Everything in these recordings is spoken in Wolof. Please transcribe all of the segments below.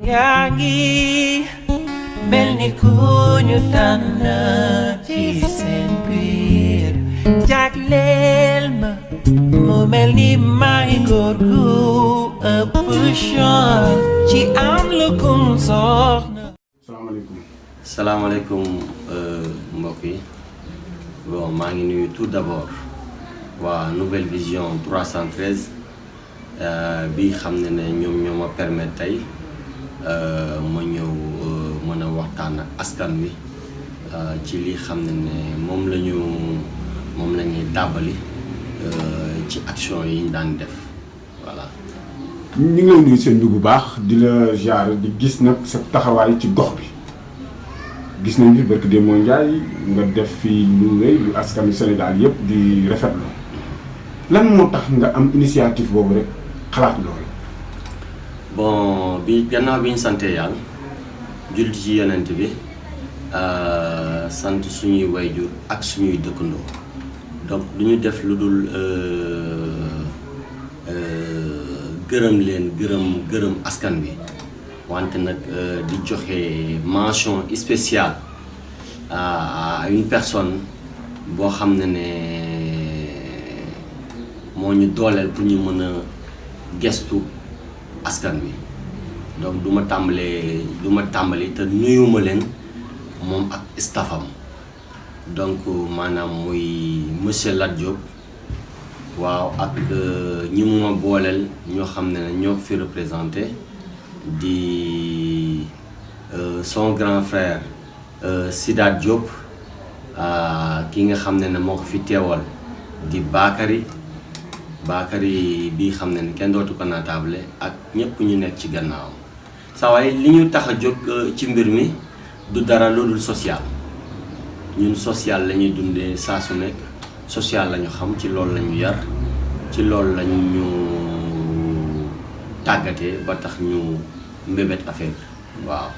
yaa ngi mel ni ku ñu tànn ci seen biir jagleel ma mu mel ni may góor gu ëpp chance ci am lu kum soxna. salaamaaleykum mbokk yi bon maa ngi nuyu tout d'abord waa Nouvelle Vision 313 bi xam ne ñoom ñoo ma permettre tey ma ñëw mën a waxtaan ak askan wi ci li xam ne moom la ñuy dàbbali ci action yi ñu daan def voilà. ñu ngi lay nuyu seen bi bu baax di la jaar di gis nag sa taxawaay ci gox bi gis nañ fi barke Demba Ndiaye nga def fii lu rëy lu askanu Sénégal yëpp di rafetlu lan moo tax nga am initiative boobu rek xalaat loolu. bon bi gannaaw bi ñu sante yàlla julli ci yonent bi sant suñuy wayjur ak suñuy dëkkandoo donc du ñu def lu dul gërëm leen gërëm askan bi wante nag di joxe mention spéciale à une personne boo xam ne moo ñu dooleel pour ñu mën a gestu askan wi donc du ma tàmbali te nuyuma leen moom ak staffam donc maanaam muy monsieur Lat Diop waaw ak ñi mu ma booleel ñoo xam ne ñoo fi représenté di son grand frère Sidaat Diop ki nga xam ne moo ko fi teewal di Bakary bi xam ne kenn dootu ko naatable ak ñëpp ñu nekk ci gannaaw saa waaye li ñu tax a jóg ci mbir mi du dara lu dul social ñun social la ñuy dundee saa su nekk social la ñu xam ci loolu la ñu yar ci loolu la ñu tàggatee ba tax ñu mbébét affaire waaw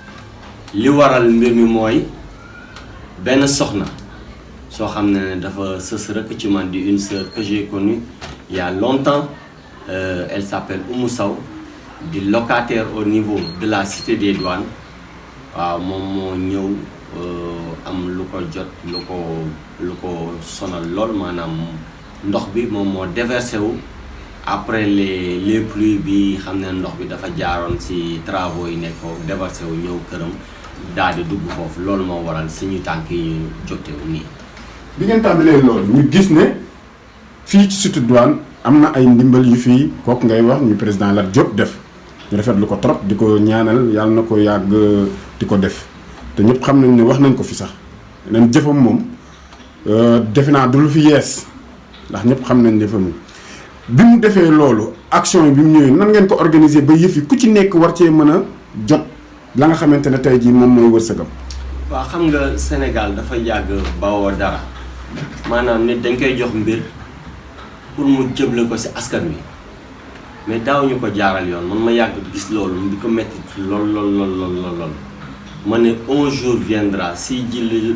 li waral mbir mi mooy benn soxna soo xam ne dafa sës rek ci man di une sœur que j'ai connue il y a longtemps elle s'appelle Oumou Sow di locataire au niveau de la cité des douanes waaw moom moo ñëw am lu ko jot lu ko sonal lool maanaam ndox bi moom moo déversé wu après les pluies bi xam ne ndox bi dafa jaaroon ci travaux yi nekk foofu déversé wu ñëw këram daal di dugg foofu loolu moo waral suñu tànk yi ñu jógtewu nii. bi ngeen tàmbalee loolu ñu gis ne fii ci cité douane am na ay ndimbal yu fii kooku ngay wax ñu président Lat Diop def ñu rafetlu ko trop di ko ñaanal yàlla na ko yàgg di ko def te ñëpp xam nañ ne wax nañ ko fi sax leen jëfam moom defe naa du lu fi yees ndax ñëpp xam nañ jëfam bi mu defee loolu action yi bi mu ñëwee nan ngeen ko organiser ba yëf yi ku ci nekk war cee mën a jot la nga xamante ne tey jii moom mooy wërsëgam. waaw xam nga Sénégal dafa yàgg bawoo dara maanaam nit dañ koy jox mbir pour mu jëble ko ci askan wi mais daawuñu ko jaaral yoon man ma yàgg gis loolu di ko metti lool ma ne un jour viendra si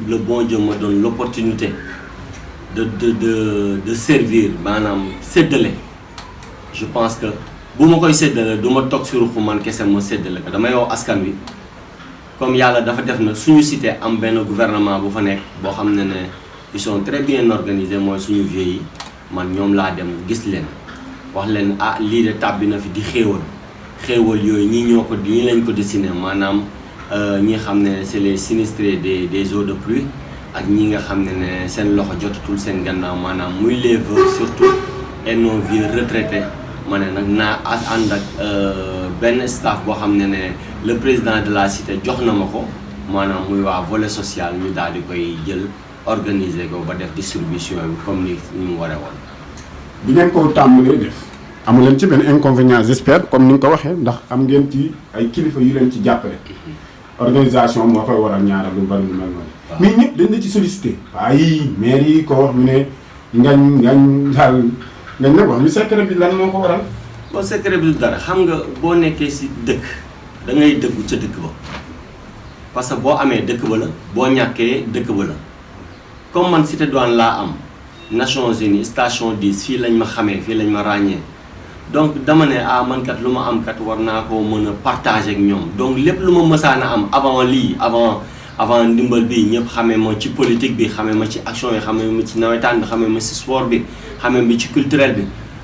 le bon Dieu me donne l'opportunité de servir maanaam séddale je pense que bu ma koy séddale du ma toog si ruxu man kese ma séddale ko damay wax askan wi comme yàlla dafa def na suñu cité am benn gouvernement bu fa nekk boo xam ne ils sont très bien organisés mooy suñu vieux yi man ñoom laa dem gis leen wax leen lii de tàbbi na fi di xéewal yooyu ñii ñoo ko ñii lañ ko dessiné maanaam ñi xam ne c'est les sinistrés des eaux de pluie ak ñi nga xam ne seen loxo jotatul seen gannaaw maanaam muy les veuves surtout et nos vieux retraités ma ne nag naa ànd ak benn staff boo xam ne le président de la cité jox na ma ko maanaam muy waa volet social ñu daal di koy jël organiser ko ba def distribution bi comme ni mu waree woon. bi ngeen ko tàmbalee def amu leen ci benn inconvénient j'espère comme ni nga ko waxee ndax am ngeen ci ay kilifa yu leen ci jàppale. organisation moo koy waral ñaara lu bari lu mel noonu. mais ñëpp dañ la ci sollicité. waaye maire yi ko wax ñu ne ngañ daal ngañ nag wax ñu secret bi lan moo ko waral. bon secret bi du dara xam nga boo nekkee ci dëkk da ngay dëggu ca dëkk ba parce que boo amee dëkk ba la boo ñàkkee dëkk ba la comme man cité douane laa am Nations Unies station 10 fii lañ ma xamee fii lañ ma ràññee donc dama ne man kat lu ma am kat war naa koo mën a partager ak ñoom donc lépp lu ma mësaan a am avant lii avant ndimbal bi ñëpp xamee ma ci politique bi xamee ma ci action yi xamee ma ci nawetaan bi xamee ma ci sport bi xamee ma ci culturel bi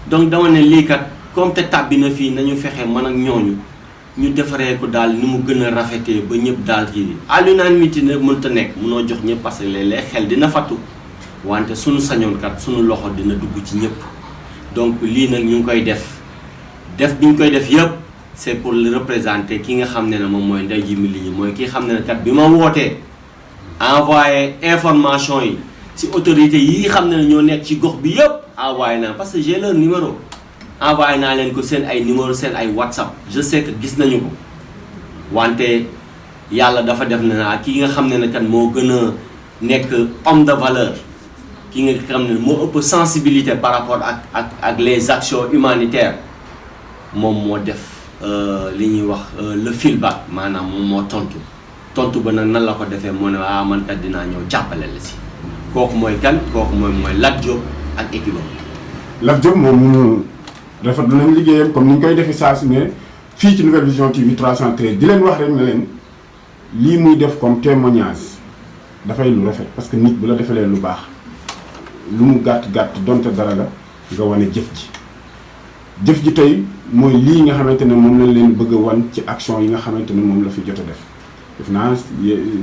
donc dama ne lii kat comme te tàbbi na fii nañu fexe man ak ñooñu ñu defaree ko daal ni mu gën a rafetee ba ñëpp daal kii à l'unanimité nag mënta nekk mënoo jox ñëpp parce que léeg-léeg xel dina fattu wante suñu sañoon kat suñu loxo dina dugg ci ñëpp donc lii nag ñu ngi koy def bi ñu koy def yëpp c'est pour le représenter ki nga xam ne ne moom mooy Ndeye Djily Ly mooy ki xam ne ne kat bi ma wootee envoyé information yi ci autorités yi xam ne ñoo nekk ci gox bi yëpp envoyé naa parce que j'ai leur numéro envoyé naa leen ko seen ay numéro seen ay WhatsApp je sais que gis nañu ko wante yàlla dafa def na naa ki nga xam ne ne kat moo gën a nekk homme de valeur ki nga xam ne moo ëpp sensibilité par rapport ak les actions humanitaires moom moo def li ñuy wax le feedback maanaam moom moo tontu ba nag nan la ko defee moo ne man kat dinaa ñëw jàppale la si kooku mooy kan kooku mooy Lat Diop ak équipe am. Lat Diop moom rafetlu nañ liggéeyam comme ni ñu koy defee saa su ne fii ci Nouvelle Vision TV 313 di leen wax rek ne leen lii muy def comme témoignage dafay lu rafet parce que nit bu la defalee lu baax lu mu gàtt donte dara la nga wane jëf ji tey mooy lii nga xamante ne moom lañ leen bëgg a wan ci action yi nga xamante ne moom la fi jot a def naa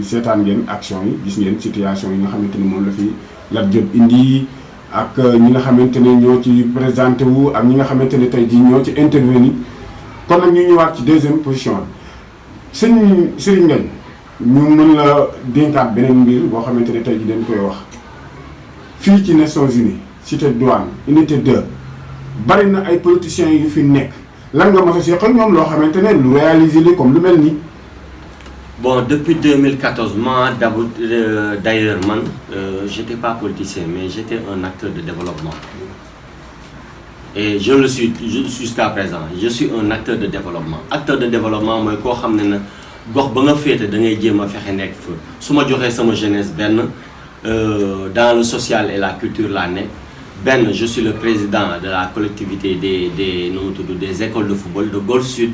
seetaan ngeen action yi gis ngeen situation yi nga xamante ne moom la fi Lat Diop indi ak ñi nga xamante ne ñoo ci présenté wu ak ñi nga xamante ne tey jii ñoo ci intervenir kon nag ñu ñëwaat ci deuxième position bi Serigne Ngagne ñu mën la dénkaat beneen mbir boo xamante ne tey jii dañ koy wax fii ci Nations Unies cité douane unité 2 bari na ay politiciens yu fi nekk lan nga mos a seqal ñoom loo xamante ne lu réalisé li comme lu mel nii. Bon, depuis 2014, moi d'ailleurs, j'étais pas politicien, mais j'étais un acteur de développement. Et je le suis jusqu'à présent. Je suis un acteur de développement. Acteur de développement, moi, quand je suis gox ba nga féete da ngay jéem a fexe nekk fa su ma joxee sama jeunesse dans le social et la culture laa nekk je suis le président de la collectivité des écoles de football de Golf Sud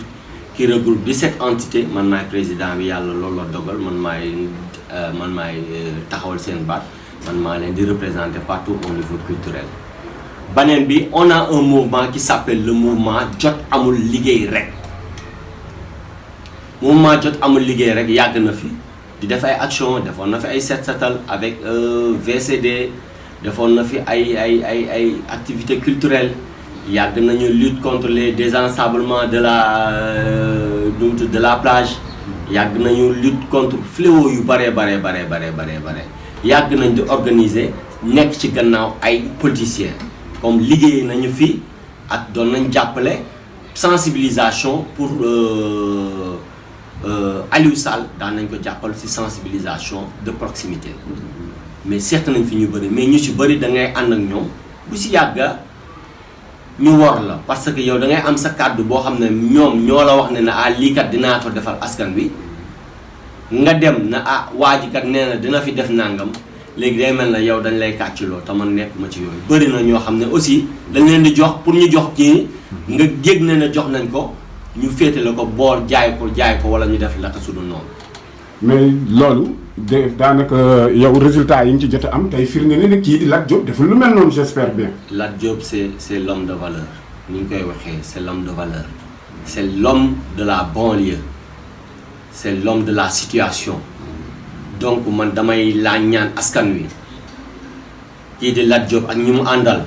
qui regroupe 17 entités man maay président bi yàlla loolu la dogal man maay taxawal seen baat man maa leen di représenter partout au niveau culturel. Baneen bi on a un mouvement qui s'appelle le mouvement Jot Amul Liggéey Rek. Mouvement Jot Amul Liggéey Rek yàgg na fi di def ay action defoon na fi ay set setal avec VCD defoon na fi ay activités culturelles yàgg nañu lutte contre les désensablements de la plage yàgg nañu lutte contre fléau yu bare yàgg nañ di organiser nekk ci gannaaw ay politiciens comme liggéey nañu fi ak doon nañ jàppale sensibilisation pour Aliou Sall daan nañ ko jàppal ci sensibilisation de proximité mais seet nañ fi ñu bëri mais ñu ci bëri da ngay ànd ak ñoom bu ci yàgga ñu wor la parce que yow da ngay am sa kàddu boo xam ne ñoom ñoo la wax ne lii kat dinaa ko defal askan wi nga dem na waa ji kat nee na dina fi def nangam léegi day mel na yow dañ lay kàcciloo te man nekk ma ci yooyu bëri na ñoo xam ne aussi dañ leen di jox pour ñu jox kii nga jég ne jox nañ ko ñu féetale ko bool jaay ko wala ñu def laka sudul noonu. mais loolu daanaka yow résultat yi nga ci jot a am tey firnde ne kii di Lat Diop deful lu mel noonu j'espère bien. Lat Diop c'est l'homme de valeur ni ñu koy waxee c'est l'homme de valeur c'est l'homme de la banlieue c'est l'homme de la situation donc man damay laa ñaan askan wi kii di Lat Diop ak ñi mu àndal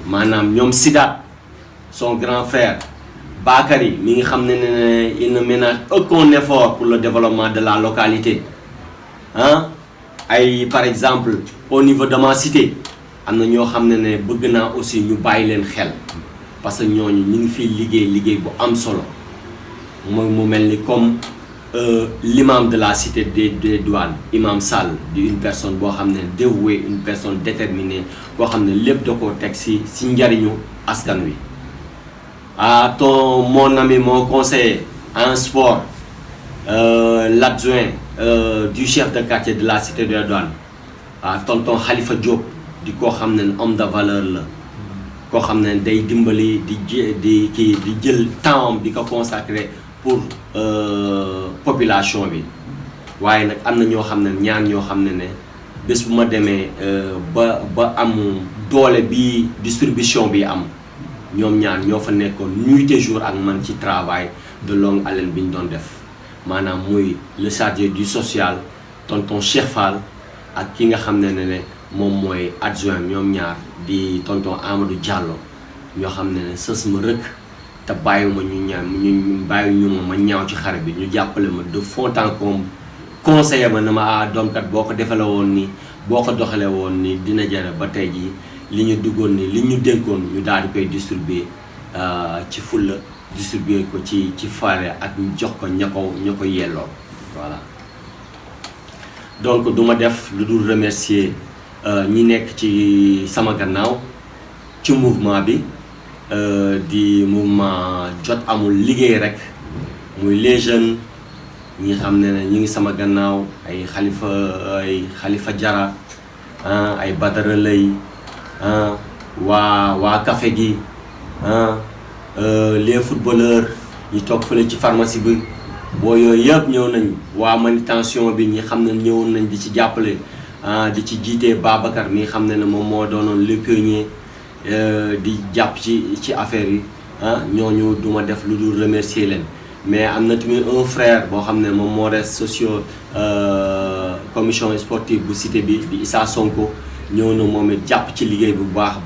maanaam ñoom Sidaat son grand frère Bakary mi nga xam ne il ne ménage aucun effort pour le développement de la localité par exemple au niveau de ma cité am na ñoo xam ne bëgg naa aussi ñu bàyyi leen xel parce que ñooñu ñu ngi fiy liggéey bu am solo mu mel ni comme l'imam de la cité des douanes imam Sall di une personne boo xam ne dévouée une personne déterminée boo xam ne lépp da koo teg si njariñu askan wi mon ami mon conseiller en sport l'adjoint du chef de quartier de la cité des douanes tonton Khalifa Diop di koo xam ne homme de valeur la koo xam ne day dimbali di jël temps di ko consacrer pour population bi waaye nag am na ñoo xam ne ñoo xam ne bés bu ma demee ba am doole bi distribution bi am ñoom ñoo fa nekkoon nuit et jour ak man ci travail de longue haleine bi ñu doon def maanaam muy le chargé du social tonton Cheikh Fall ak ki nga xam ne moom mooy adjoint ñoom ñaar di tonton Amadou Diallo ñoo xam ne sës ma rëkk te bàyyiwuma ñu ma ñaaw ci xare bi ñu jàppale ma de fond en comble conseiller ma na ma doomkat boo ko defale woon ni boo ko doxalee woon ni dina jare ba tey jii li ñu duggoon ni li ñu dénkoon ñu daal di koy distribuer ci fulla distribuer ko ci faare ak ñu jox ko ña ko yelloo voilà donc du ma def lu dul remercier ñi nekk ci sama gannaaw ci mouvement bi di mouvement jot amul liggéey rek muy les jeunes ñi xam ne ñu ngi sama gannaaw ay Khalifa Jara ay Badara Lay waa café gi les footballeurs ñi toog fële ci pharmacie bi boo yooyu yëpp ñëw nañ waa manutention bi ñi xam ne ñëwoon nañ di ci jàppale di ci jiitee Babacar mi xam ne moom moo doonoon le pionnier di jàpp ci affaire yi ñooñu duma def lu dul remercier leen mais am na tamit un frère boo xam ne moom moo des socio commission sportive bu cité bi di Issa Sonko ñëw na moom it jàpp ci liggéey bu baax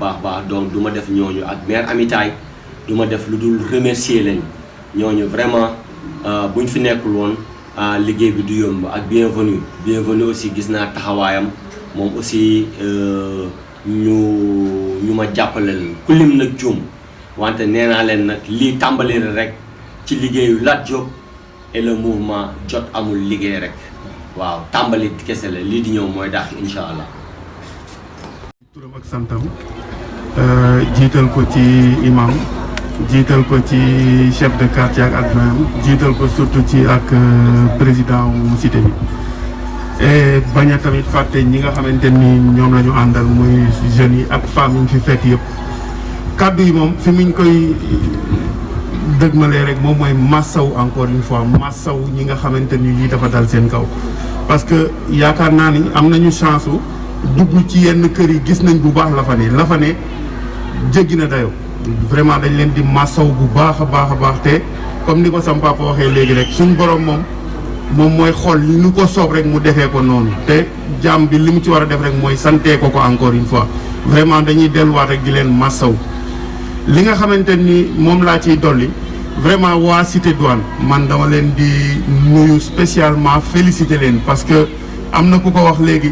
donc du ma def ñooñu ak maire Amitaay du ma def lu dul remercier leen ñooñu vraiment buñ fi nekkul woon liggéey bi du yomb ak bienvenue aussi gis naa taxawaayam moom aussi ñu ma jàppale leen ku lim nag juum wante nee naa leen nag lii tàmbali rek ci liggéeyu Lat Diop et le mouvement jot amul liggéey rek waaw tàmbali kese la lii di ñëw mooy daax incha allah. turam ak santam jiital ko ci imam jiital ko ci chef de quartier ak adjoint jiital ko surtout ci ak président wu cité bi et bañ a tamit fàtte ñi nga xamante ni ñoom la ñu àndal muy jeunes yi ak femmes yi ñu fi fekk yëpp kàddu yi moom fi muñ koy dëgmalee rek moom mooy massaw encore une fois massaw ñi nga xamante ni lii dafa dal seen kaw parce que yaakaar naa ni am nañu chance u dugg ci yenn kër yi gis nañ bu baax la fa ne jéggi na dayoo vraiment dañ leen di massaw bu baax a baax te comme ni ko sam papa waxee léegi rek suñ borom moom mooy xool li nu ko soob rek mu defee ko noonu te jaam bi li mu ci war a def rek mooy santee ko encore une fois vraiment dañuy delluwaat rek di leen massaw li nga xamante ni moom laa ciy dolli vraiment waa Cité Douane man dama leen di nuyu spécialement féliciter leen parce que am na ku ko wax léegi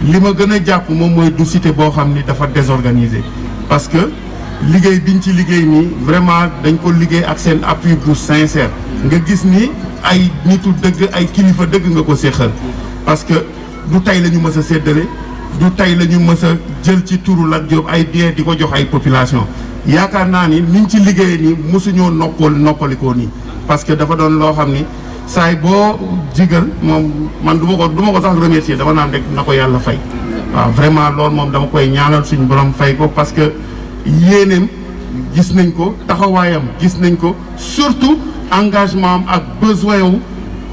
li ma gën a jàpp moom mooy du cité boo xam ni dafa désorganisé parce que liggéey biñ ci liggéey nii vraiment dañ ko liggéey ak seen appui bu sincère nga gis ni ay nitu dëgg ay kilifa dëgg nga ko séqal parce que du tey la ñu mës a séddale du tey la ñu mës a jël ci turu Lat Diop ay bien di ko jox ay population yaakaar naa ni niñ ci liggéeyee nii mosuñoo noppalikoo nii parce que dafa doon loo xam ni saay boo jigal moom man du ma ko sax remercier dama naan rek na ko yàlla fay waaw vraiment loolu moom dama koy ñaanal suñu borom fay ko parce que yéeneem gis nañ ko taxawaayam gis nañ ko surtout engagement am ak besoin wu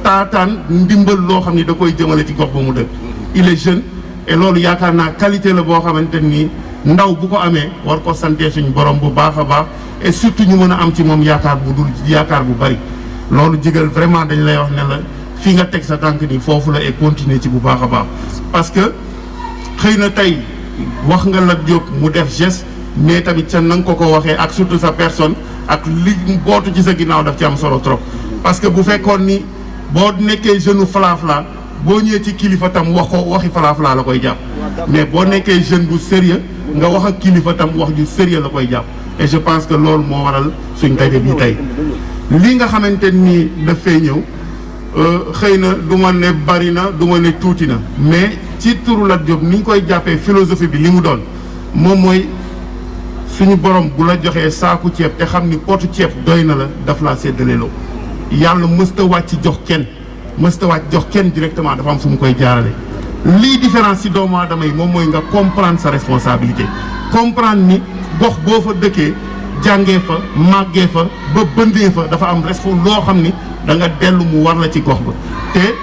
taataan ndimbal loo xam ni da koy jëmale ci gox ba mu dëkk il est jeune et loolu yaakaar naa qualité la boo xamante nii ndaw bu ko amee war ko sante suñu borom bu baax a baax et surtout ñu mën a am ci moom yaakaar bu bari loolu jigal vraiment dañ lay wax ne la fi nga teg sa tànk ni foofu la et continuer ci bu baax a baax parce que xëy na tey wax nga Lat Diop mu def geste mais tamit ca na nga ko waxee ak surtout sa personne ak li bootu ci sa ginnaaw daf ci am solo trop parce que bu fekkoon ni boo nekkee jeune falafla boo ñëwee ci kilifa tam waxi falafla la koy jàpp mais boo nekkee jeune bu sérieux nga wax ak kilifa tam wax ju sérieux la koy jàpp et je pense que loolu moo waral suñ daje bi tey li nga xamante ni daf fee ñëw xëy na du ma ne bari na du ma ne tuuti na mais ci turu Lat Diop ni ñu koy jàppee philosophie bi li mu doon moom mooy suñu borom bu la joxee saaku ceeb te xam ni potu ceeb doy na la daf laa séddaleeloo yàlla mësta wàcc jox kenn directement dafa am fu mu koy jaarale lii différence ci doomu aadama yi moom mooy nga comprendre sa responsabilité comprendre ni gox boo fa dëkkee jàngee fa màggee fa ba bëndee fa dafa am loo xam ni da nga dellu mu war la ci gox ba te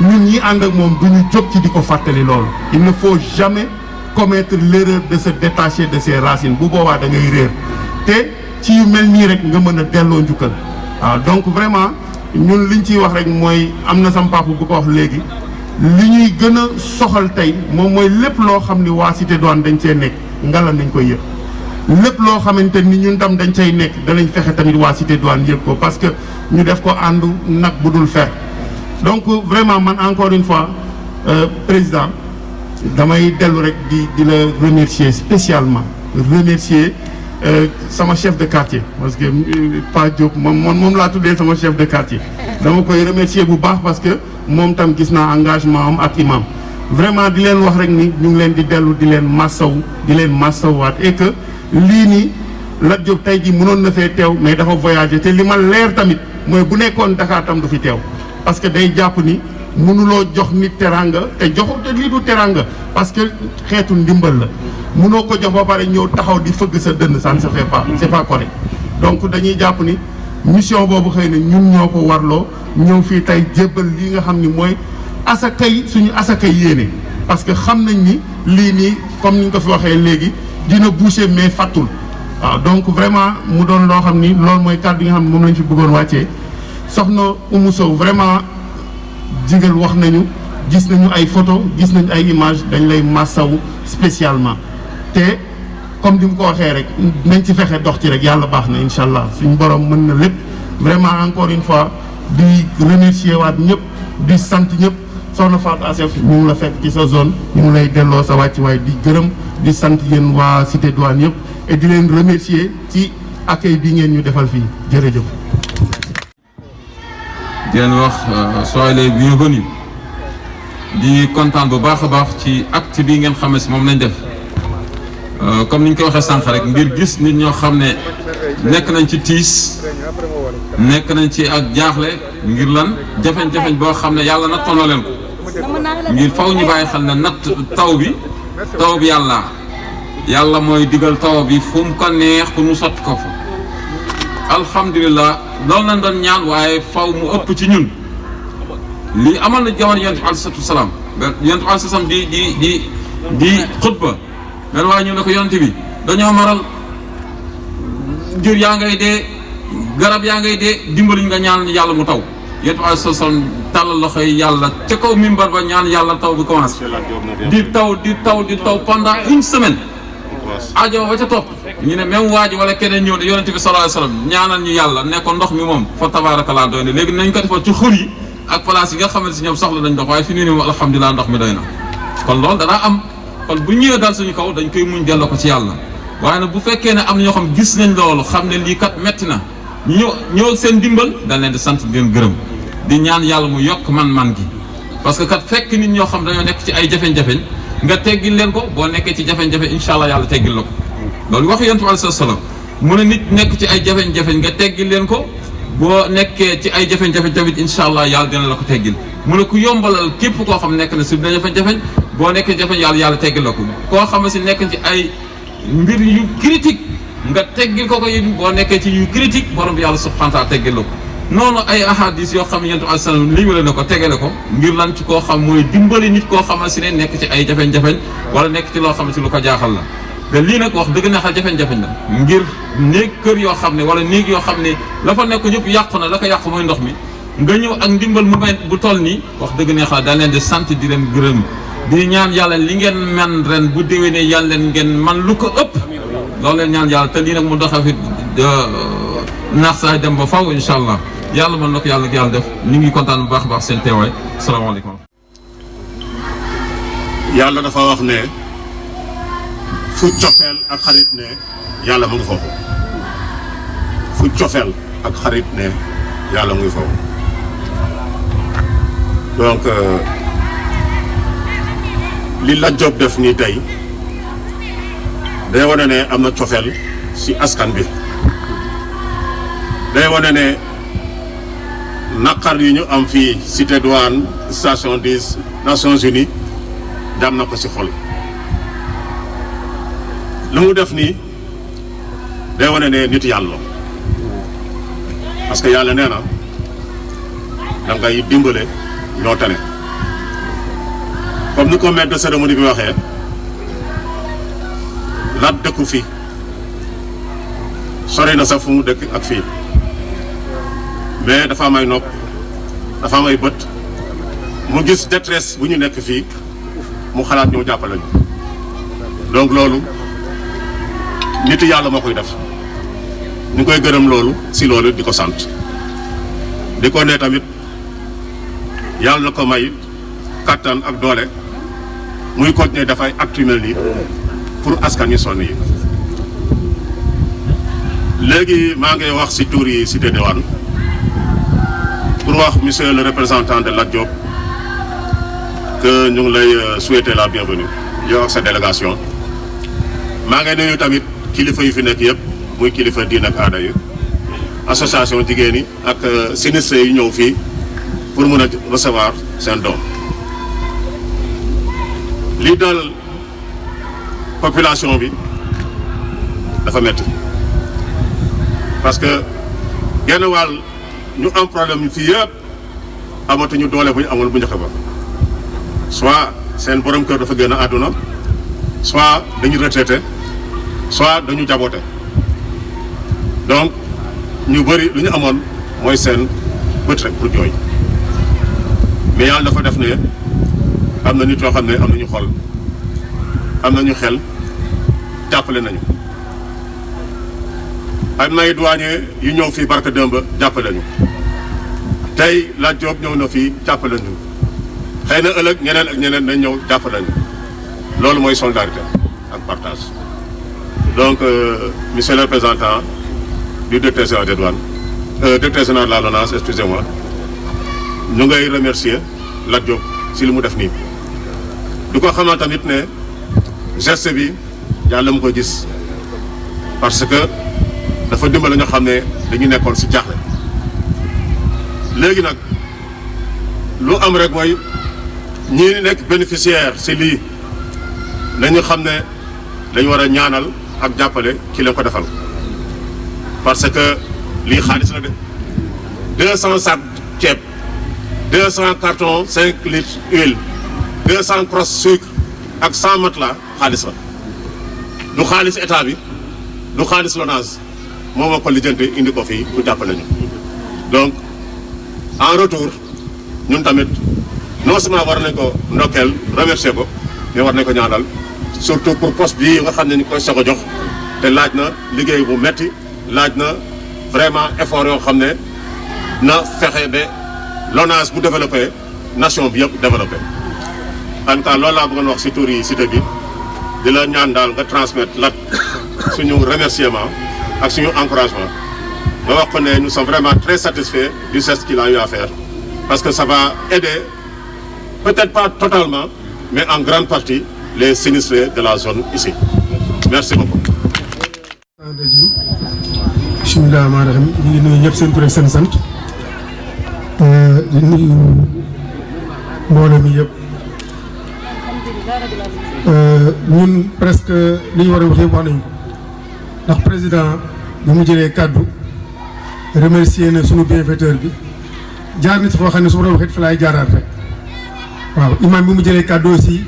ñun ñi ànd ak moom du ñu jóg ci di ko fàttali loolu. Il ne faut jamais commettre l'erreur de se détacher de ses racines bu boobaa da ngay réer te ci yu mel nii rek nga mën a delloo njukkal waaw donc vraiment ñun liñ ciy wax rek mooy am na sam papa bu ko wax léegi li ñuy gën a soxal tey moom mooy lépp loo xam ni waa Cité Douane dañ cee nekk ngala nañ koy yëg lépp loo xamante ni ñun tam dañ cay nekk danañ fexe tamit waa Cité Douane yëg ko parce que ñu def ko àndu nag bu dul fer donc vraiment man encore une fois président damay dellu rek di la remercier spécialement remercier sama chef de quartier parce que Pa Diop moom laa tuddee sama chef de quartier dama koy remercier bu baax parce que moom tam gis naa engagement am ak imam vraiment di leen wax rek ni ñu ngi leen di dellu di leen massawaat et que lii nii Lat Diop tey jii mënoon na fee teew mais dafa voyager te li ma leer tamit mooy bu nekkoon Dakar tam du fi teew parce que day jàpp ni mënuloo jox nit teranga te joxu te lii du teranga parce que xeetu ndimbal la mënoo ko jox ba pare ñëw taxaw di fëgg sa dënn ça ne se fait pas c'est pas correct donc dañuy jàpp ni mission boobu xëy na ñun ñoo ko warloo ñëw fii tey jébbal lii nga xam ni mooy asakay suñu asakay yéene parce que xam nañ ni lii nii comme ni ñu ko fi waxee léegi dina boucher mais fàttul waaw donc vraiment mu doon loo xam ni loolu mooy kàddu yi nga xam ne moom lañ fi bëggoon wàccee soxna Oumou Sow vraiment jigal wax nañu gis nañu ay photo gis nañu ay image dañ lay massawu spécialement te comme di mu ko waxee rek nañ ci fexe dox ci rek yàlla baax na incha allah suñu borom mën na lépp vraiment encore une fois di remercier waat ñëpp di sant ñëpp soxna Fatou Assef ñu ngi la fekk ci sa zone ñu ngi lay delloo sa wàcc waaye di gërëm di sant yéen waa Cité Douane yëpp et di leen remercier ci accueil bi ngeen ñu defal fii jërëjëf. di leen wax soyez les bienvenus di kontaan bu baax a baax ci acte bi ngeen xam ne si moom lañ def comme ni ñu ko waxee sànq rek ngir gis nit ñoo xam ne nekk nañ ci tiis nekk nañ ci ak jaaxle ngir lan jafeñ-jafeñ boo xam ne yàlla nattoon na leen ko ngir faw ñu bàyyi xel ne natt taw bi yàlla mooy digal taw bi fu mu ko neex pour mu sotti ko fa alhamdulilah loolu lañ doon ñaan waaye faw mu ëpp ci ñun lii amoon na jamono yonent bi alayhi salaam yonent bi alayhi salaam di xutba men waaye ñu ne ko yonent bi dañoo maral jur yaa ngay dee garab yaa ngay dee dimbali nga ñaan yàlla mu taw yonent bi alayhi salaam tàllal loxo yi yàlla ca kaw mimbar ba ñaan yàlla taw bi commencé di taw pendant une semaine aajo ba ca topp ñu ne même waa ji wala keneen ñëw de yonent bi sallallahu alayhi wasallam ñaanal ñu yàlla ne ko ndox mi moom fa tabarakallah doy na léegi nañ ko defal ci xur yi ak place yi nga xamante si ñoom soxla nañ ndox waaye fi nii moom alhamdulilah ndox mi doy na kon loolu danaa am kon bu ñëwee dal suñu kaw dañ koy muñ delloo ko ci yàlla waaye nag bu fekkee ne am na ñoo xam gis nañ loolu xam ne lii kat metti na ñu ñëw seen dimbal dañ leen di sant di leen gërëm di ñaan yàlla mu yokk man-man gi parce que kat fekk nit ñoo xam dañoo nekk ci ay jafeñ-jafeñ nga teggil leen ko boo nekkee ci jafe-jafe incha allah yàlla teggil la ko loolu wax yonent bi alayhi salaam mu ne nit nekk ci ay jafe-jafe nga teggil leen ko boo nekkee ci ay jafe-jafe tamit incha allah yàlla dina la ko teggil mu ne ku yombalal képp koo xam nekk na si dina jafe-jafe boo nekkee jafe yàlla teggil la ko koo xam si nekk ci ay mbir yu critique nga teggil ko yi boo nekkee ci yu critique borom bi yàlla subhanahu wa taala teggil la ko noonu ay ahadis yoo xam ne yonent bi alayhi salaam liimale na ko tegale ko ngir lan ci koo xam mooy dimbali nit koo xamal si ne nekk ci ay jafeñ-jafeñ wala nekk ci loo xam ne si lu ko jaaxal la te lii nag wax dëgg neexal jafeñ-jafeñ la ngir néeg kër yoo xam ne wala néeg yoo xam ne la fa nekk ñëpp yàqu na la ko yàqu mooy ndox mi nga ñëw ak ndimbal mu may bu toll nii wax dëgg neexal dañ leen di sant di leen gërëm di ñaan yàlla li ngeen man ren bu déwénee yàlla leen ngeen man lu ko ëpp loolu leen ñaan yàlla te lii nag mu doxee fi naax saay dem ba faw incha allah yàlla mën na ko yàlla def ñu ngi kontaan bu baax a baax seen teewaay salaamaaleykum. yàlla dafa wax ne fu cofeel ak xarit ne yàlla mu ngi foofu fu cofeel ak xarit ne yàlla mu ngi foofu donc li Lat Diop def nii tey day wane ne am na cofeel ci askan bi day wane ne naqar yi ñu am fii Cité Douane station 10 Nations Unies jam na ko ci xol lu mu def nii day wane ne nit yàlla parce que yàlla nee na da ngay dimbale ñoo tane comme ni ko maître de cérémonie bi waxee Lat dëkku fii sori na sax fu mu dëkk ak fii mais dafa am ay nopp dafa am ay bët mu gis détresse bu ñu nekk fii mu xalaat ñëw jàppale ñu donc loolu nit yàlla moo koy def ñu koy gërëm loolu si loolu di ko sant di ko ne tamit yàlla na ko may kattan ak doole muy continuer dafay acte yu mel nii pour askan wi sonn yi. léegi maa ngi wax si tur yi cité Douane pour wax monsieur le représentant de Lat Diop que ñu ngi lay souhaiter la bienvenue yow ak sa délégation maa ngi nuyu tamit kilifa yu fi nekk yëpp muy kilifa diine ak aada yi association jigéen yi ak sinistrés yu ñëw fii pour mun a recevoir seen doom lii dal population bi dafa metti parce que genn wàll ñu am problème fii yëpp amatuñu doole bu ñu amoon bu njëkk ba soit seen borom kër dafa génn àdduna soit dañu retraité soit dañu jaboote donc ñu bëri lu ñu amoon mooy seen bët rek pour jooy mais yàlla dafa def ne am na nit yoo xam ne am nañu xol am nañu xel jàppale nañu am na ay douanier yu ñëw fii barka démb jàppale ñu tey Lat Diop ñëw na fii jàppale ñu xëy na ëllëg ñeneen ak ñeneen nañ ñëw jàppale ñu loolu mooy solidarité ak partage donc monsieur le représentant du directeur général des douanes directeur général de la LONASE excusez-moi ñu ngay remercier Lat Diop si li mu def nii du ko xamal tamit ne geste bi yàlla mu ko gis parce que dafa dimbale ñoo xam ne dañu nekkoon si jaaxle léegi nag lu am rek mooy ñii nekk bénéficiaire si lii nañu xam ne dañu war a ñaanal ak jàppale ki leen ko defal parce que lii xaalis la de 200 sacs ceeb 200 cartons 5 litres huile 200 crosses sucre ak 100 matelas xaalis la du xaalis état bi du xaalis LONASE moom moo ko lijjante indi ko fii pour jàppale ñu donc en retour ñun tamit non seulement war nañ ko ndokkeel remercier ko mais war nañ ko ñaanal surtout pour poste bii nga xam ne ñu koy soog a jox te laaj na liggéey bu metti laaj na vraiment effort yoo xam ne na fexe ba LONASE bu développé nation bi yëpp développé en tout cas loolu laa bëggoon wax si tur yi cité bi di la ñaan daal nga transmettre Lat suñu remerciement ak suñu encouragement nga wax ko ne nous sommes vraiment très satisfaits du geste qu'il a eu à faire parce que ça va aider peut-être pas totalement mais en grande partie les sinistrés de la zone ici merci beaucoup. bismillah rahmaani rahiim ñu ngi nuyu ñëpp seen tur ak seen sant di nuyu mbooloo mi yëpp ñun presque li ñu war a wax yëpp wax nañu ko ndax président bi mu jëlee kàddu remercier na sunu bienfaiteur bi jaar na ci foo xam ne su ma doon waxee fa laay jaaraat rek waaw imam bi mu jëlee kàddu aussi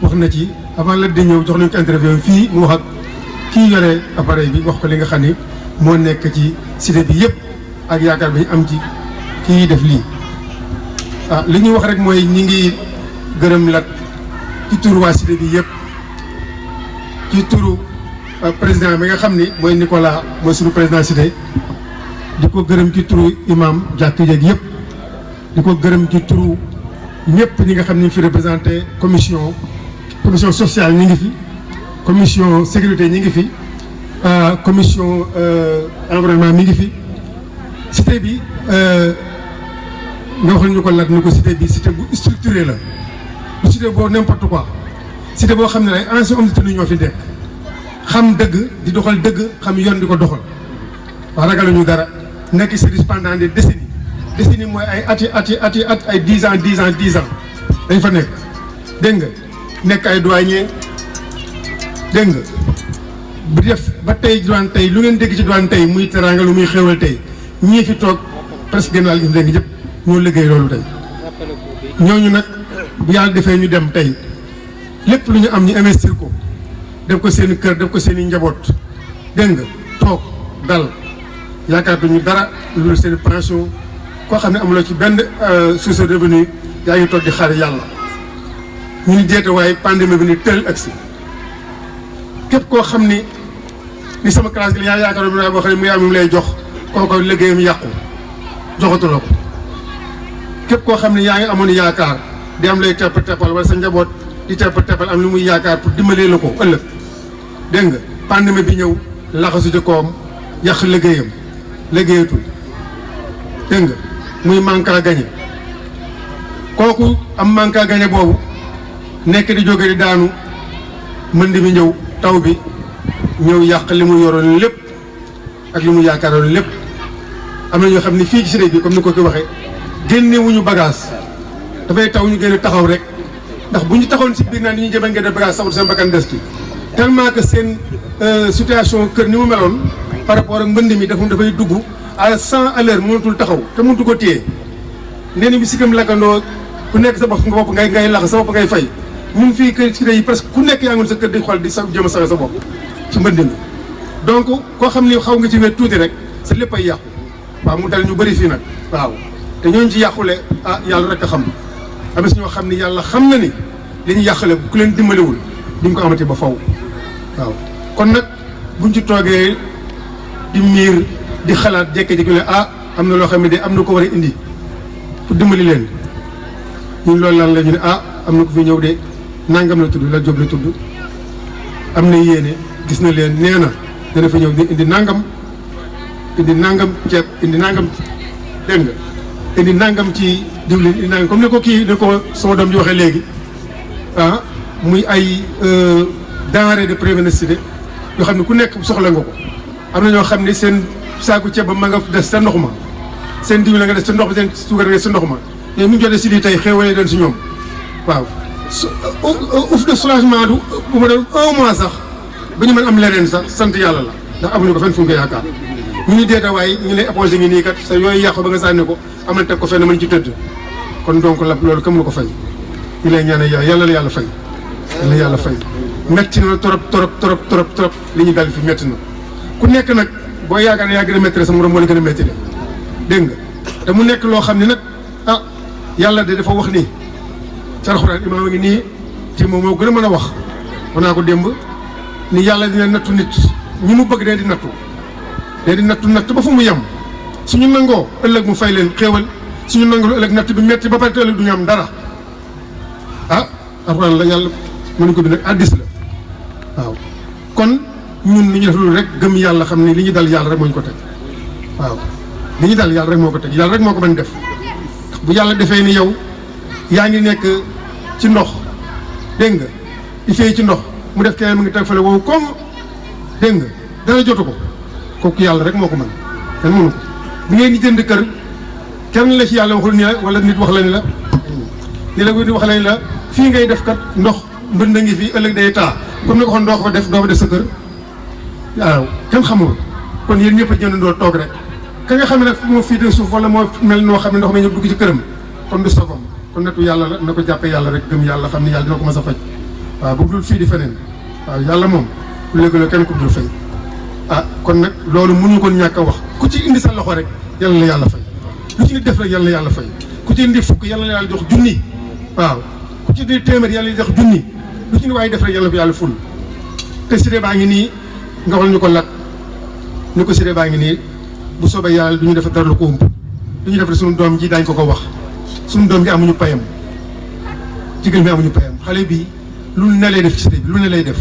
wax na ci avant la di ñëw jox nañu ko interview fii mu wax ak kii yore appareil bi wax ko li nga xam ni moo nekk ci cité bi yëpp ak yaakaar bi ñu am ci kii def lii ah li ñuy wax rek mooy ñi ngi gërëm Lat ci turu waa cité bi yëpp ci turu président bi nga xam ni mooy Nicolas mooy suñu président cité di ko gërëm ci turu imam jàkk jeeg yëpp di ko gërëm ci turu ñëpp ñi nga xam ni fi représenté commission sociale ñi ngi fi commission sécurité ñi ngi fi commission environnement mi ngi fi cité bi nga waxal ñu ko Lat ni ko cité bi cité bu structuré la bu cité boo n'importe quoi cité boo xam ne ay anciens hommes de tenue ñoo fi nekk xam dëgg di doxal dëgg xam yoon di ko doxal wax ragaluñu dara nekk service pendant des décennies mooy ay at ay 10 ans dañ fa nekk dégg nga nekk ay douanier dégg nga bu def ba tey Douane tey lu ngeen dégg ci Douane tey muy teraanga lu muy xéwal tey ñii fi toog presque gën wàll gi dégg ñëpp ñoo liggéey loolu tey ñooñu nag bu yàlla defee ñu dem tey lépp lu ñu am ñu investir ko def ko seen kër def ko seen i njaboot dégg nga toog dal yaakaatuñu dara lu seen pension koo xam ne amuloo ci benn source de revenu yaa ngi toog di xaar yàlla ñu ni jeete waaye pandémie bi ni tël agsi képp koo xam ni sama classe gi yaa yaakaaroon naa boo xam ne mu yaa mi lay jox kooko liggéeyam yàqu joxatuloo ko képp koo xam ne yaa ngi amoon yaakaar di am lay tepp teppal wala sa njaboot di tepp teppal am lu muy yaakaar pour dimbalee la ko ëllëg dégg nga pandémie bi ñëw laxasu ci koom yàq liggéeyam liggéeyatul dégg nga muy manque à gagner kooku am manque à gagner boobu nekk di jóge di daanu mënd mi ñëw taw bi ñëw yàq li mu yoroon lépp ak li mu yaakaaroon lépp am na ñoo xam ne fii ci cité bi comme ni ko waxee génnewuñu bagage dafay taw ñu gën a taxaw rek ndax bu ñu taxawoon si biir naan di ñu jëmee ngeen def bagage sax seen bakkan des ci tellement que seen situation kër ni mu meloon par rapport ak mbënd mi dafay dugg à 100 à l'heure mënatul taxaw te mënatu ko téye nee na bi si kam lakkandoo ku nekk sa bopp ngay lax sa bopp ngay fay ñun fii kër ci yi presque ku nekk yaa ngi sa kër di xool di sa jëm a sawe sa bopp ci mbënd mi donc koo xam ni xaw nga ci wet tuuti rek sa lépp ay yàqu waaw mu dal ñu bëri fii nag waaw te ñooñu ci yàqule yàlla rek a xam am na si ñoo xam ni yàlla xam na ni li ñu yàqale ku leen dimbalewul duñ ko amati ba faw waaw kon nag buñ ci toogee di miir di xalaat jékki-jékki ne am na loo xam ne de am na ko war a indi pour dimbali leen ñun loolu lan la ñu ne am na ko fi ñëw de nangam la tudd la jóg la tudd am na yéene gis na leen nee na dana fi ñëw indi nangam ceeb indi nangam dégg nga indi nangam ci diwlin indi nangam comme ni ko sama doom ji waxee léegi muy ay denrées de première nécessité yoo xam ne ku nekk soxla nga ko am na ñoo xam ne seen saaku ceeb ba ma nga des sa ndox ma seen diwlin nga des sa ndox ma seen suukar nga des sa ndox ma mais mu ñu jotee si lii tey xéewalee doon si ñoom waaw ouf de soulagement du bu ma doon 1 mois sax ba ñu mën am leneen sax sant yàlla la ndax amuñu ko fenn fu ñu ko yaakaar ñu ni deeta waaye ñu ne éponge ngi nii kat sa yooyu yàqu ba nga sànni ko amal teg ko fenn mën ci tëdd kon donc la loolu kam nu ko fay ñu lay ñaanal yàlla la yàlla fay yàlla yàlla fay metti na trop li ñu dal fi metti na ku nekk nag boo yaakaar ne yaa gën a métti sa morom moo la gën a métti de dégg nga te mu nekk loo xam ne nag yàlla de dafa wax nii ci alxuraan imaam a ngi nii te moom moo gën a mën a wax wax naa ko démb ni yàlla dina nattu nit ñi mu bëgg dee di nattu natt ba fu mu yem suñu nangoo ëllëg mu fay leen xéewal suñu nangoo ëllëg natt bi metti ba pare te ëllëg du ñu am dara alxuraan la yàlla mënu ko bi nag addis la waaw kon ñun li ñu def loolu rek gëm yàlla xam ni li ñu dal yàlla rek moo ñu ko teg waaw li ñu dal yàlla rek moo ko teg yàlla rek moo ko mën def bu yàlla defee ni yow yaa ngi nekk ci ndox dégg nga di fay ci ndox mu def keneen mu ngi teg fële wow comme dégg nga dara jotu ko kooku yàlla rek moo ko mën kenn mënu ko bu ngeen di jënd kër kenn la ci yàlla waxul ni la wala nit wax la ni la nit wax la ni la fii ngay def kat ndox mbënd ngi fii ëllëg day taa comme ni ko waxoon doo ko fa def doo fa def sa kër waaw kenn xamul kon yéen ñëpp a jëndandoo toog rek ka nga xam ne nag moo fii de suuf wala moo mel noo xam ne ndox mi ñëw dugg ci këram kon du sogom kon natu yàlla la na ko jàppee yàlla rek gëm yàlla xam ne yàlla dina ko mas a faj waaw bu dul fii di feneen waaw yàlla moom ku léegi kenn ku dul fay kon nag loolu mënuñu ko ñàkk a wax ku ci indi sa loxo rek yàlla la yàlla fay lu ci nit def rek yàlla la yàlla fay ku ci indi fukk yàlla la yàlla jox junni waaw ku ci indi téeméer yàlla jox junni lu ci ni waaye def rek yàlla ko yàlla ful te sidé baa ngi nii nga xool ñu ko lat ni ko sidé baa ngi nii bu soobee yàlla du ñu def dara lu ko ëmb du ñu def suñu doom ji daañ ko wax suñu doom ji amuñu payam jigéen bi amuñu payam xale bi lu ne lay def ci sidé bi lu ne lay def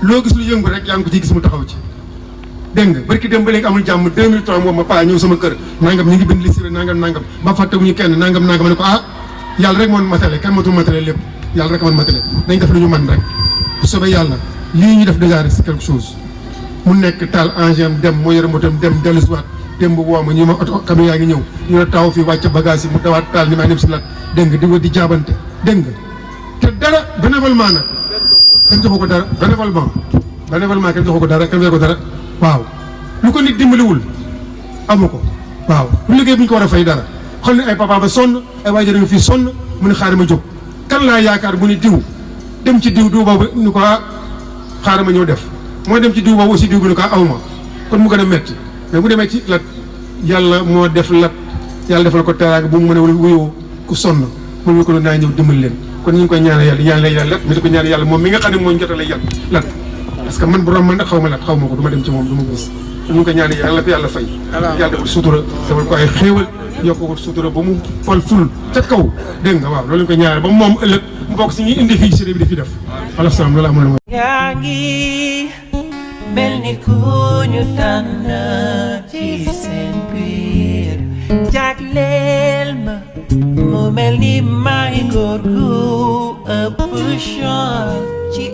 loo gis lu yëngu rek yaa ngi ko ciy gis mu taxaw ci dégg nga barki dem ba léegi amul jàmm 2003 moom ma paa ñëw sama kër nangam ñu ngi bind li siré nangam ba fàttewuñu kenn nangam ma ne ko yàlla rek moon matale kenn matul matale lépp yàlla rek man matale dañ def lu ñu man rek bu soobee yàlla lii ñu def déjà rek c'est quelque chose mu nekk taal engin dem moo yore motom dem dellusiwaat démb woo ma ñu ma oto camion yaa ngi ñëw ñu ne taw fii wàcc bagage yi mu dawaat taal ni maa dem si lat dégg nga di wër di jaabante dégg nga te dara bénévolement nag kenn joxu ko dara bénévolement bénévolement kenn joxu ko dara kenn joxu ko dara waaw lu ko nit dimbaliwul amu ko waaw lu liggéey bu ñu ko war a fay dara xool ne ay papa ba sonn ay waajur nga fii sonn mu ne xaaral ma jóg kan laa yaakaar bu ni diw dem ci diw boobu ni ko xaaral ma ñëw def moo dem ci diw boobu aussi diw bi ni ko awma kon mu gën a metti mais bu demee ci lat yàlla moo def lat yàlla defal ko teraanga bu mu mën a wuyoo ku sonn mën nga ko doon naa ñëw dimbali leen kon ñu ngi koy ñaanal yàlla ñaanal yàlla lat mi di ko ñaanal yàlla moom mi nga xam ne moo ñu jotale yàlla lat parce que man bu doon man nag xaw ma lat xaw ma ko du ma dem ci moom du ma gis ñu ngi koy ñaanal yàlla ko yàlla fay yàlla defal sutura defal ko ay xéewal yokk ko sutura ba mu fal ful ca kaw dégg nga waaw loolu ñu koy ñaanal ba moom ëllëg mu bokk si ñuy indi fii ci bi di fi def wala salaam loolu amul yaa ngi mel ni ku ñu tànn ci seen biir jagleel ma mu mel ni maa ngi góor gu ëpp chance ci